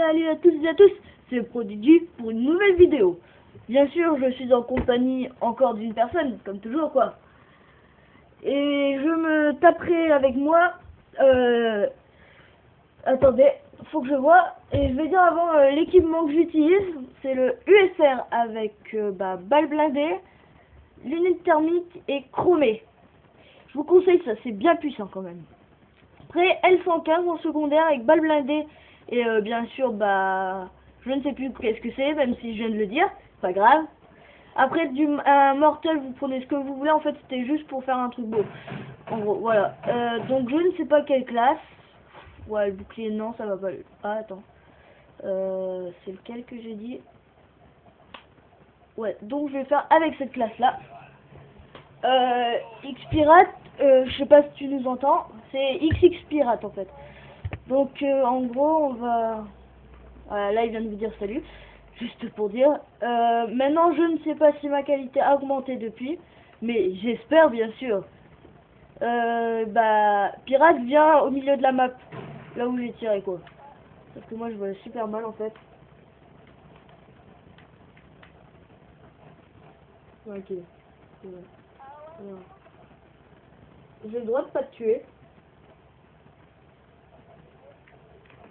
Salut à toutes et à tous, c'est Prodigy pour une nouvelle vidéo. Bien sûr, je suis en compagnie encore d'une personne, comme toujours quoi. Et je me taperai avec moi. Attendez, faut que je vois. Et je vais dire avant l'équipement que j'utilise. C'est le USR avec balle blindée, lunettes thermiques et chromé. Je vous conseille ça, c'est bien puissant quand même. Après L115 en secondaire avec balle blindée et bien sûr je ne sais plus qu'est-ce que c'est, même si je viens de le dire, pas grave. Après un mortel, vous prenez ce que vous voulez, en fait c'était juste pour faire un truc beau. En gros, voilà. Donc je ne sais pas quelle classe. Ouais, le bouclier non, ça va pas. Ah attends. C'est lequel que j'ai dit? Ouais, donc je vais faire avec cette classe là. X-Pirate, je sais pas si tu nous entends, c'est XX Pirate en fait. Donc en gros on va... Voilà, là il vient de vous dire salut, juste pour dire. Maintenant je ne sais pas si ma qualité a augmenté depuis, mais j'espère bien sûr. Pirate vient au milieu de la map, là où j'ai tiré quoi. Parce que moi je vois super mal en fait. Ok. Ouais. J'ai le droit de pas te tuer.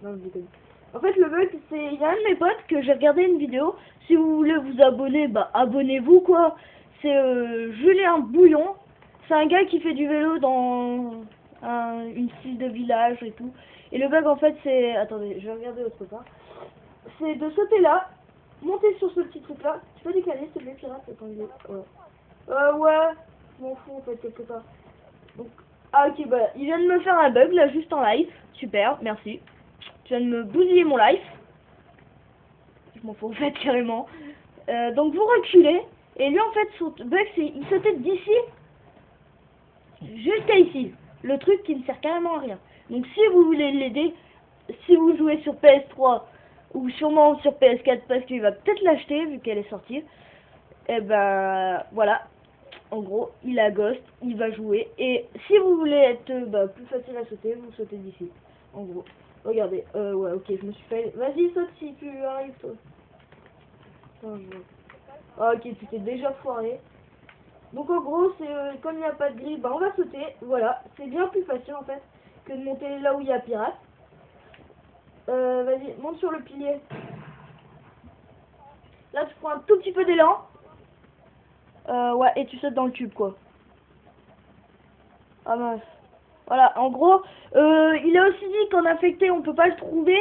Non, je déconne. En fait, le bug, c'est... Il y a un de mes potes que j'ai regardé une vidéo. Si vous voulez vous abonner, abonnez-vous, quoi. C'est Julien Bouillon. C'est un gars qui fait du vélo dans une style de village et tout. Et le bug, en fait, c'est... Attendez, je vais regarder autre part. C'est de sauter là, monter sur ce petit truc-là. Tu peux décaler, s'il te plaît, pirate? Attends, ouais. Ouais, je m'en fous, en fait, quelque part. Donc... Ah, ok, il vient de me faire un bug, là, juste en live. Super, merci. Tu viens de me bousiller mon life. Je m'en fous en fait carrément. Donc vous reculez. Et lui en fait son bug c'est il sautait d'ici jusqu'à ici. Le truc qui ne sert carrément à rien. Donc si vous voulez l'aider, si vous jouez sur PS3 ou sûrement sur PS4 parce qu'il va peut-être l'acheter vu qu'elle est sortie. Et voilà. En gros, il a Ghost, il va jouer. Et si vous voulez être plus facile à sauter, vous sautez d'ici. En gros. Regardez, ouais, ok, je me suis fait... Vas-y, saute si tu arrives, toi. Attends, Ah, ok, tu t'es déjà foiré. Donc, en gros, c'est comme il n'y a pas de grille, on va sauter. Voilà, c'est bien plus facile, en fait, que de monter là où il y a pirate. Vas-y, monte sur le pilier. Là, tu prends un tout petit peu d'élan. Ouais, et tu sautes dans le tube, quoi. Ah, mince. Voilà, en gros, il a aussi dit qu'en infecté, on peut pas le trouver.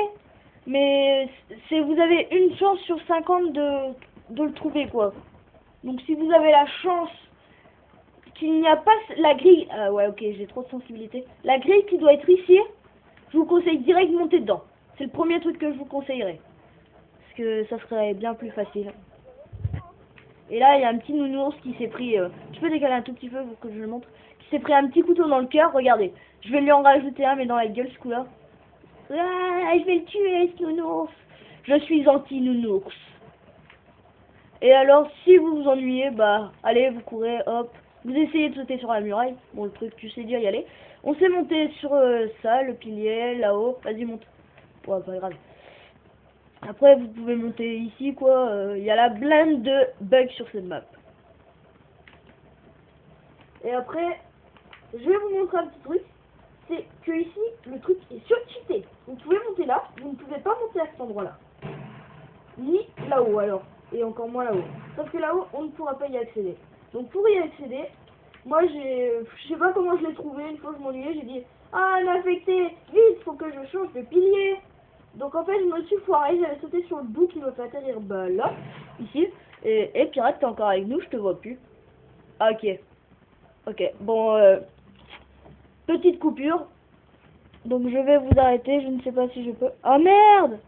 Mais vous avez une chance sur 50 de le trouver, quoi. Donc si vous avez la chance qu'il n'y a pas la grille... Ah ouais, ok, j'ai trop de sensibilité. La grille qui doit être ici, je vous conseille direct de monter dedans. C'est le premier truc que je vous conseillerais. Parce que ça serait bien plus facile. Et là, il y a un petit nounours qui s'est pris... tu peux décaler un tout petit peu pour que je le montre. Qui s'est pris un petit couteau dans le cœur, regardez. Je vais lui en rajouter un, mais dans la gueule, ce coup-là. Ah, je vais le tuer, ce nounours. Je suis anti-nounours. Et alors, si vous vous ennuyez, allez, vous courez, hop. Vous essayez de sauter sur la muraille. Bon, le truc, tu sais dire y aller. On s'est monté sur ça, le pilier, là-haut. Vas-y, monte. Ouais, pas grave. Après, vous pouvez monter ici, quoi. Il y a la blinde de bugs sur cette map. Et après, je vais vous montrer un petit truc. C'est que ici, le truc est surcheaté. Vous pouvez monter là, vous ne pouvez pas monter à cet endroit-là. Ni là-haut, alors. Et encore moins là-haut. Sauf que là-haut, on ne pourra pas y accéder. Donc pour y accéder, moi je sais pas comment je l'ai trouvé, une fois je m'ennuyais, j'ai dit ah l'infecté, vite, faut que je change de pilier. Donc en fait je me suis foiré, j'avais sauté sur le bout qui me fait atterrir là, ici. Et pirate, t'es encore avec nous, je te vois plus. Ah, ok. Ok, bon petite coupure. Donc je vais vous arrêter, je ne sais pas si je peux. Oh merde!